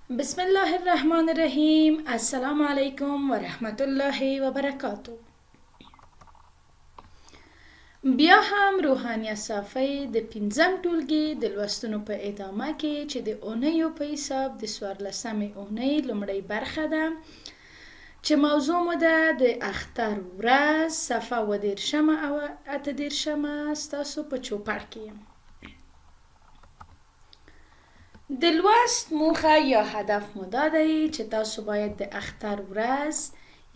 بسم الله الرحمن الرحیم. السلام علیکم و رحمت الله و برکاته. بیا هم روحانیت صافی د پنځم ټولګي د لوستنو په ادامه کې چې د اونیو په حساب د 14مې اونۍ لومړۍ برخه ده چې موضوع مو ده د اختر ورځ صفحه 13 او 18 ستاسو په چوپړ کې یم. د لوست موخه یا هدف مو دا دی چې تاسو باید د اختر ورځ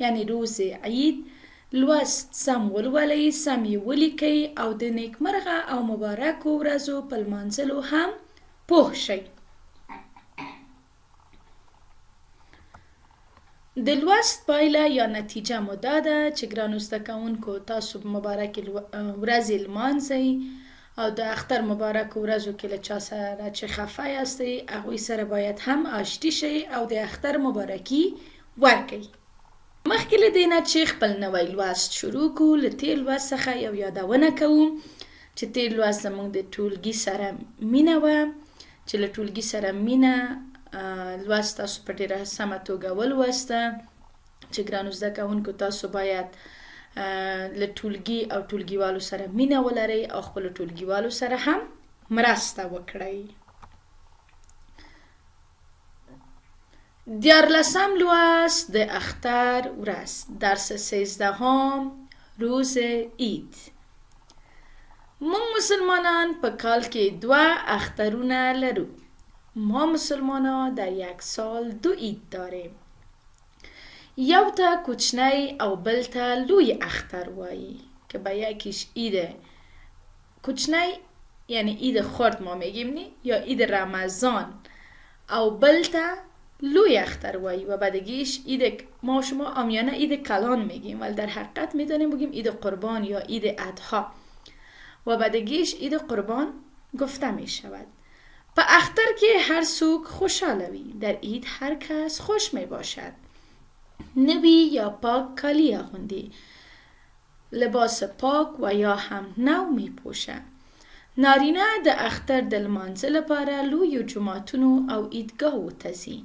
یعنی روز عید لوست سم ولولئ، سم یې ولیکئ او د نیکمرغه او مبارکو ورځو په لمانځلو هم پوه شئ. د لوست پایله یا نتیجه مو دا ده چې ګرانو زده کوونکو تاسو مبارکې ورځې لمانځئ او د اختر مبارک ورځو کې له چا سره چې خفه یاستئ هغوی سره باید هم آشتی شئ او د اختر مبارکي ورکئ. مخکې له دې نه چې خپل نوی لوست شروع کړو له تیر لوست څخه یو یادونه کوو چې تیر لوست زموږ د ټولګي سره مینه وه چې له ټولګي سره مینه لوست تاسو په ډېره سمه توګه ولوسته چې ګرانو زده کوونکو تاسو باید له ټولګي او ټولګیوالو سره مینه ولرئ او خپلو ټولګیوالو سره هم مرسته وکړئ. 14 لوست د اختر ورځ درس 13 روز عید. موږ مسلمانان په کال کې 2 اخترونه لرو. ما مسلمانان در یک سال 2 عید داریم. یو تا کوچنی او بل تا لوی اختر وایی که به یکیش عید کوچنی یعنی عید خرد ما میگیم نی یا عید رمضان او بل تا لوی اختر وایی و بعدگیش عید ما شما عامیانه عید کلان میگیم ولی در حقیقت میتونیم بگیم عید قربان یا عید اضحی و بعدگیش عید قربان گفته میشود. په اختر کې هر څوک خوشحاله وي. در عید هر کس خوش می باشد. نوی یا پاک کالی اغوندی، لباس پاک و یا هم نو می پوشه. نارینه د اختر د لمانځه لپاره لوی جماعتونو او عیدگاهو ته ځي.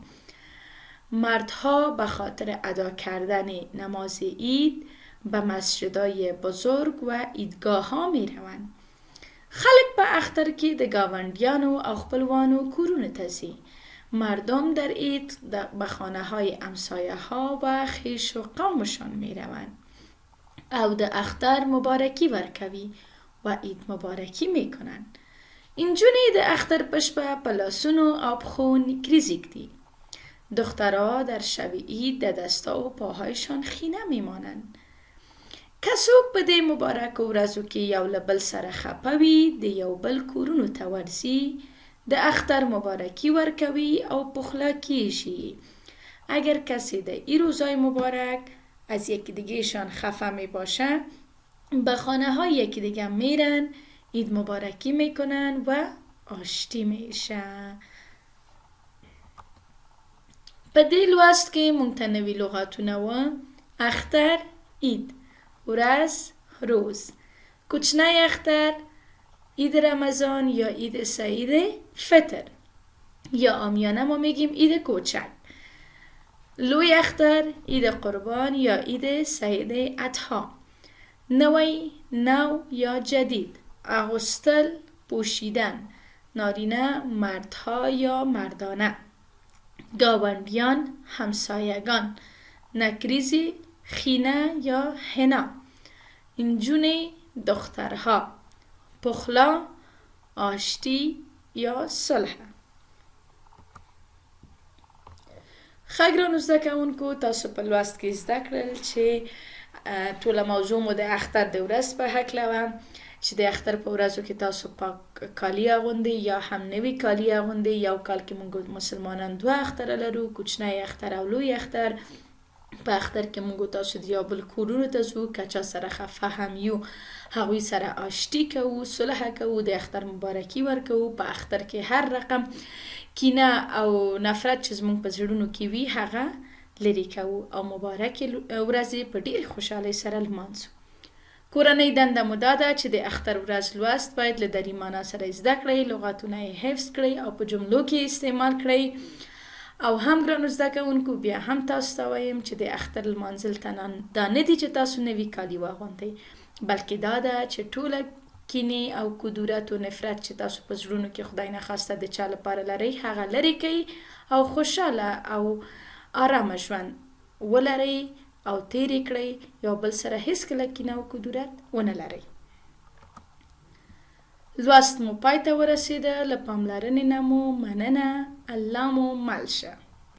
مردها به خاطر ادا کردن نماز عید به مسجدهای بزرگ و عیدگاه ها می روند. خلق په اختر کې د گاونډیانو او خپلوانو کورونو ته ځي. مردم در عید به خانه های امسایه ها و خویش و قومشان می روند او د اختر مبارکی ورکوی و عید مبارکی می کنند. اینجوری د اختر پشپه پلاسونو آب خون کریزی کدی. دخترها در شب عید د دستا و پاهایشان خینه می مانند. کسوک په دې مبارک ورځو کې یو له بل سره خپه وي د یو بل کورونو ته ورځي، د اختر مبارکی ورکوی او پخلا کیږي. اگر کسی در این روزای مبارک از یکی دیگهشان خفه می باشه به خانه های یکی دیگه میرن، عید مبارکی میکنن و آشتی میشه. په دې لوست کې مونږ ته نوي لغاتونه و: اختر عید، ورځ روز، کوچنی اختر عید رمضان یا عید سعید فطر یا عامیانه ما میگیم عید کوچک، لوی اختر عید قربان یا عید سعید اضحی، نوی نو یا جدید، اغوستل پوشیدن، نارینه مردها یا مردانه، گاونډیان همسایگان، نکریزی خینه یا حنا، انجونی دخترها، پخلا آشتی یا صلح. ښه ګرانو زده کوونکو تاسو په لوست کې زده کړل چې ټوله موضوع مو د اختر د ورځ په هکله وه چې د اختر په ورځو کې تاسو پاک کالي اغوندئ یا هم نوي کالي اغوندئ. یو کال کې موږ مسلمانان 2 اختر لرو، کوچنی اختر او لوی اختر. په اختر کې موږ تاسو د یو بل کورونو ته ځو، که چا سره خفه هم یو هغوی سره آشتی کوو، صلح کوو، د اختر مبارکي ورکوو. په اختر کې هر رقم کینه او نفرت چې زموږ په زړونو کې وي هغه لرې کوو او مبارکې ورځې په ډېرې خوشحالۍ سره لمانځو. کورنۍ دنده مو دا ده چې د اختر ورځ لوست باید له دري معنا سره زده کړئ، لغاتونه یې حفظ کړئ او په جملو کې استعمال کړئ او هم ګرانو زده کوونکو بیا هم تاسو ته وایم چې د اختر لمانځل ته دا نه دي چې تاسو نوي کالي واغوندئ بلکې دا ده چې ټوله کینې او کدورت او نفرت چې تاسو په زړونو کې خدای نخواسته د چا لپاره لرئ هغه لرې کړئ او خوشحاله او آرامه ژوند ولرئ او تیرې کړئ یو بل سره هیڅکله کینه او کدورت ونه لرئ. لوست مو پای ته ورسېده. له پاملرنې نه مو مننه. الله مو مل شه.